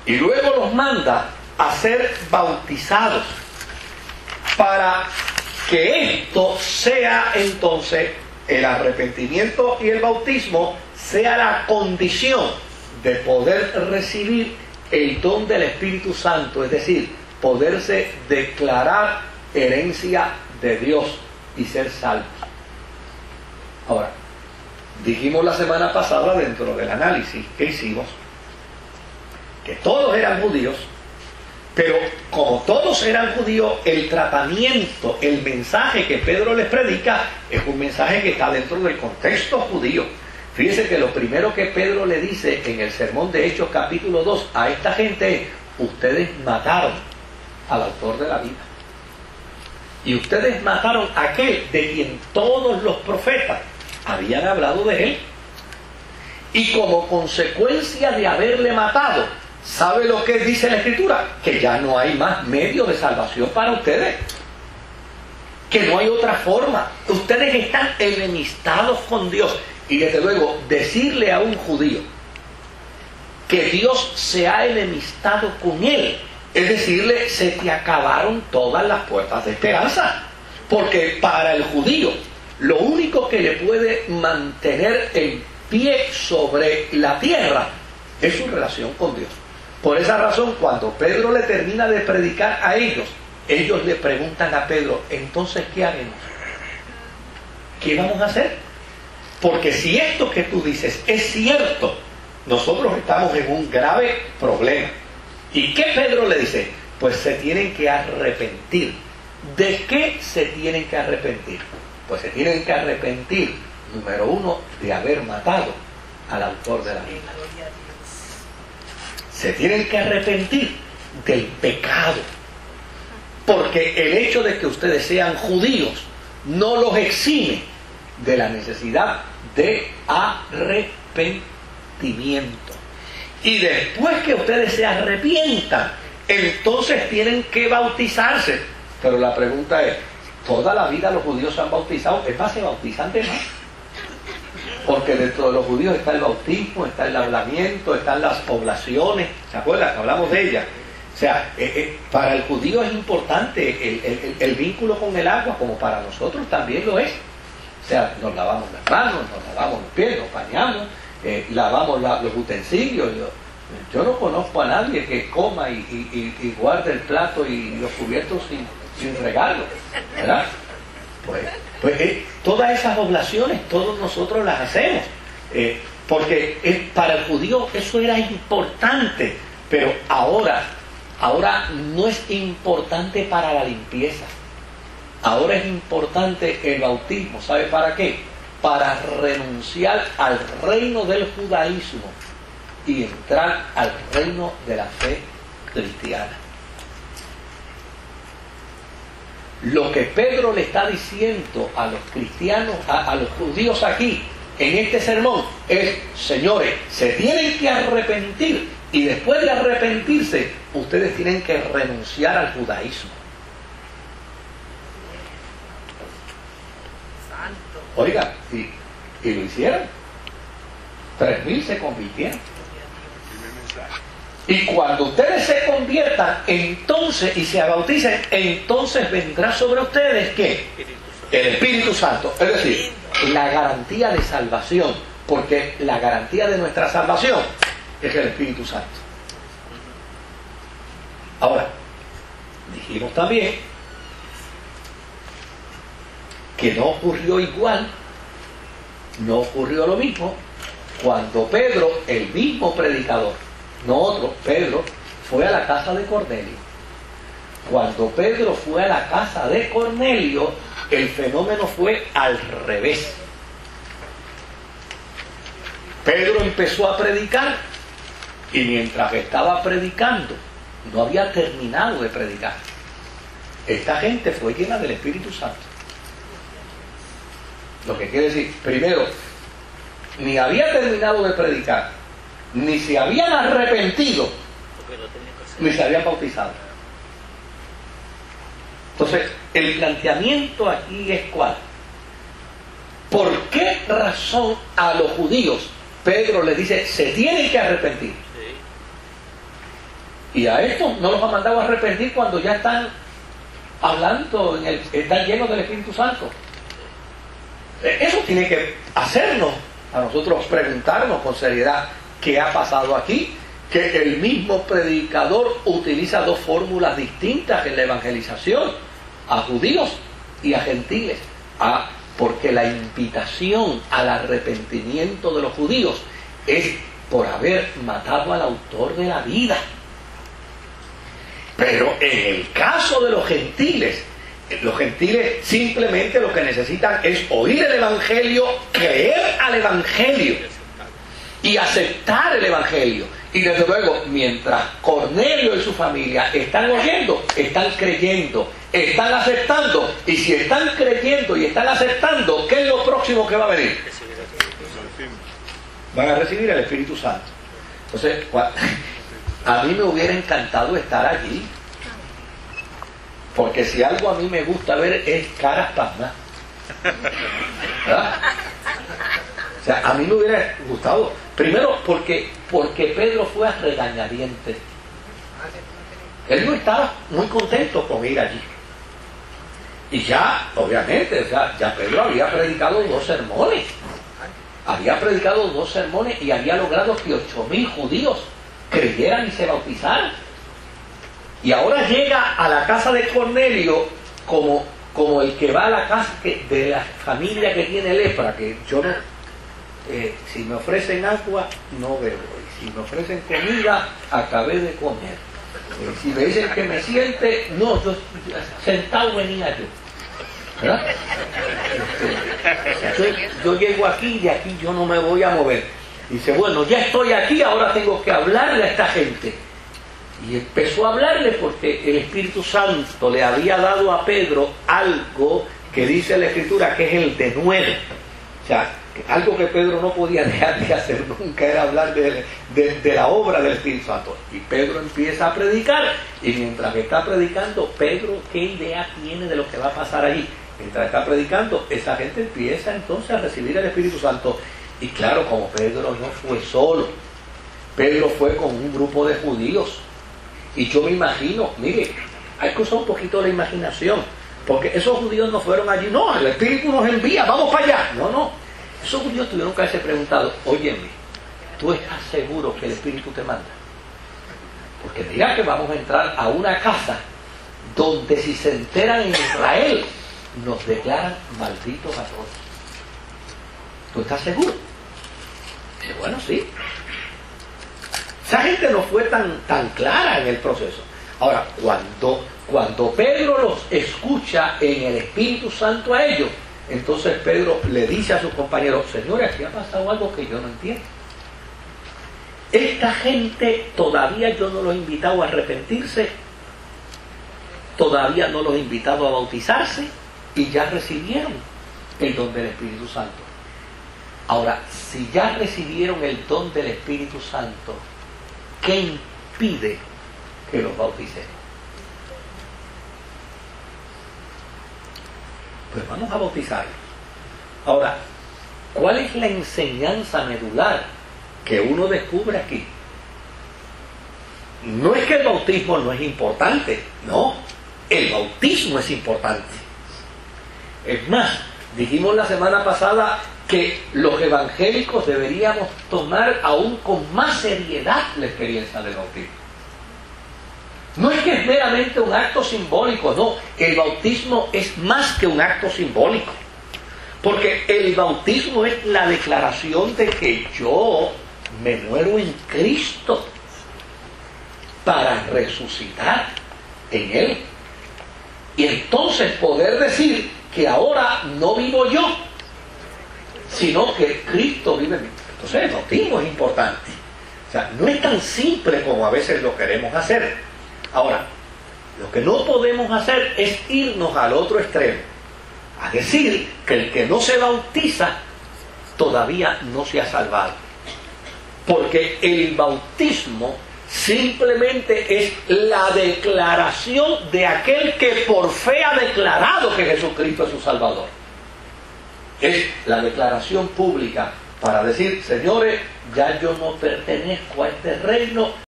Y luego los manda a ser bautizados para que esto sea entonces, el arrepentimiento y el bautismo sea la condición de poder recibir el don del Espíritu Santo, es decir, poderse declarar herencia de Dios y ser salvos. Ahora, dijimos la semana pasada dentro del análisis que hicimos que todos eran judíos, pero como todos eran judíos, el tratamiento, el mensaje que Pedro les predica es un mensaje que está dentro del contexto judío. Fíjense que lo primero que Pedro le dice en el sermón de Hechos capítulo 2 a esta gente es: ustedes mataron al autor de la vida. Y ustedes mataron a aquel de quien todos los profetas habían hablado de él. Y como consecuencia de haberle matado, ¿sabe lo que dice la Escritura? Que ya no hay más medio de salvación para ustedes. Que no hay otra forma. Ustedes están enemistados con Dios. Y desde luego, decirle a un judío que Dios se ha enemistado con él, es decirle, se te acabaron todas las puertas de esperanza. Porque para el judío, lo único que le puede mantener en pie sobre la tierra es su relación con Dios. Por esa razón, cuando Pedro le termina de predicar a ellos le preguntan a Pedro: entonces, ¿qué haremos? ¿Qué vamos a hacer? Porque si esto que tú dices es cierto, nosotros estamos en un grave problema. ¿Y qué Pedro le dice? Pues se tienen que arrepentir. ¿De qué se tienen que arrepentir? Pues se tienen que arrepentir, número uno, de haber matado al autor de la vida. Se tienen que arrepentir del pecado. Porque el hecho de que ustedes sean judíos no los exime de la necesidad de arrepentimiento. Y después que ustedes se arrepientan, entonces tienen que bautizarse. Pero la pregunta es: toda la vida los judíos se han bautizado, es más, se bautizan de más. Porque dentro de los judíos está el bautismo, está el hablamiento, están las oblaciones. ¿Se acuerdan? Hablamos de ellas. O sea, para el judío es importante el vínculo con el agua, como para nosotros también lo es. O sea, nos lavamos las manos, nos lavamos los pies, nos bañamos, lavamos los utensilios. Yo no conozco a nadie que coma y guarde el plato y los cubiertos sin regarlo, ¿verdad? Pues todas esas oblaciones, todos nosotros las hacemos, porque para el judío eso era importante, pero ahora no es importante para la limpieza. Ahora es importante el bautismo. ¿Sabe para qué? Para renunciar al reino del judaísmo y entrar al reino de la fe cristiana. Lo que Pedro le está diciendo a los cristianos, a los judíos aquí, en este sermón, es: señores, se tienen que arrepentir, y después de arrepentirse, ustedes tienen que renunciar al judaísmo. Oiga, y lo hicieron. 3.000 se convirtieron. Y cuando ustedes se conviertan, entonces, y se bauticen, entonces vendrá sobre ustedes, ¿qué? El Espíritu Santo. Es decir, la garantía de salvación. Porque la garantía de nuestra salvación es el Espíritu Santo. Ahora, dijimos también que no ocurrió igual, no ocurrió lo mismo cuando Pedro, el mismo predicador, no otro, Pedro, fue a la casa de Cornelio. Cuando Pedro fue a la casa de Cornelio, el fenómeno fue al revés. Pedro empezó a predicar, y mientras estaba predicando, no había terminado de predicar. Esta gente fue llena del Espíritu Santo. Lo que quiere decir, primero, ni había terminado de predicar, ni se habían arrepentido, ni se habían bautizado. Entonces, el planteamiento aquí es ¿cuál? ¿Por qué razón a los judíos Pedro les dice: se tienen que arrepentir? Y a estos no los ha mandado a arrepentir cuando ya están hablando, están llenos del Espíritu Santo. Eso tiene que hacernos a nosotros preguntarnos con seriedad qué ha pasado aquí, que el mismo predicador utiliza dos fórmulas distintas en la evangelización, a judíos y a gentiles, porque la invitación al arrepentimiento de los judíos es por haber matado al autor de la vida. Pero en el caso de los gentiles simplemente lo que necesitan es oír el Evangelio, creer al Evangelio y aceptar el Evangelio. Y desde luego, mientras Cornelio y su familia están oyendo, están creyendo, están aceptando. Y si están creyendo y están aceptando, ¿qué es lo próximo que va a venir? Van a recibir el Espíritu Santo. Entonces, a mí me hubiera encantado estar allí, porque si algo a mí me gusta ver es caras pasmadas, ¿verdad? O sea, a mí me hubiera gustado, primero porque Pedro fue a regañadientes. Él no estaba muy contento con ir allí. Y ya, obviamente, o sea, ya Pedro había predicado 2 sermones. Había predicado 2 sermones y había logrado que 8,000 judíos creyeran y se bautizaran. Y ahora llega a la casa de Cornelio como el que va a la casa de la familia que tiene lepra, que yo no... si me ofrecen agua, no bebo. Y si me ofrecen comida, acabé de comer. Si me dicen que me siente, no, yo sentado venía yo. ¿Verdad? Yo llego aquí y de aquí yo no me voy a mover. Dice, bueno, ya estoy aquí, ahora tengo que hablarle a esta gente. Y empezó a hablarle porque el Espíritu Santo le había dado a Pedro algo que dice la Escritura que es el denuedo. O sea, algo que Pedro no podía dejar de hacer nunca era hablar de la obra del Espíritu Santo. Y Pedro empieza a predicar, y mientras que está predicando, Pedro, ¿qué idea tiene de lo que va a pasar allí? Mientras está predicando, esa gente empieza entonces a recibir el Espíritu Santo. Y claro, como Pedro no fue solo, Pedro fue con un grupo de judíos. Y yo me imagino, mire, hay que usar un poquito la imaginación, porque esos judíos no fueron allí, no, el Espíritu nos envía, vamos para allá. No. Esos judíos tuvieron que haberse preguntado, óyeme, ¿tú estás seguro que el Espíritu te manda? Porque mira que vamos a entrar a una casa donde si se enteran en Israel, nos declaran malditos a todos. ¿Tú estás seguro? Dice, bueno, sí. Esa gente no fue tan clara en el proceso. Ahora, cuando Pedro los escucha en el Espíritu Santo a ellos, entonces Pedro le dice a sus compañeros, señores, aquí ha pasado algo que yo no entiendo. Esta gente todavía yo no los he invitado a arrepentirse, todavía no los he invitado a bautizarse y ya recibieron el don del Espíritu Santo. Ahora, si ya recibieron el don del Espíritu Santo, ¿qué impide que los bauticemos? Pues vamos a bautizarlos. Ahora, ¿cuál es la enseñanza medular que uno descubre aquí? No es que el bautismo no es importante, no, el bautismo es importante. Es más, dijimos la semana pasada que los evangélicos deberíamos tomar aún con más seriedad la experiencia del bautismo. No es que es meramente un acto simbólico, no, el bautismo es más que un acto simbólico, porque el bautismo es la declaración de que yo me muero en Cristo para resucitar en Él, y entonces poder decir que ahora no vivo yo, sino que Cristo vive en mí. Entonces el bautismo es importante. O sea, no es tan simple como a veces lo queremos hacer. Ahora, lo que no podemos hacer es irnos al otro extremo, a decir que el que no se bautiza todavía no se ha salvado. Porque el bautismo simplemente es la declaración de aquel que por fe ha declarado que Jesucristo es su Salvador. Es la declaración pública para decir, señores, ya yo no pertenezco a este reino,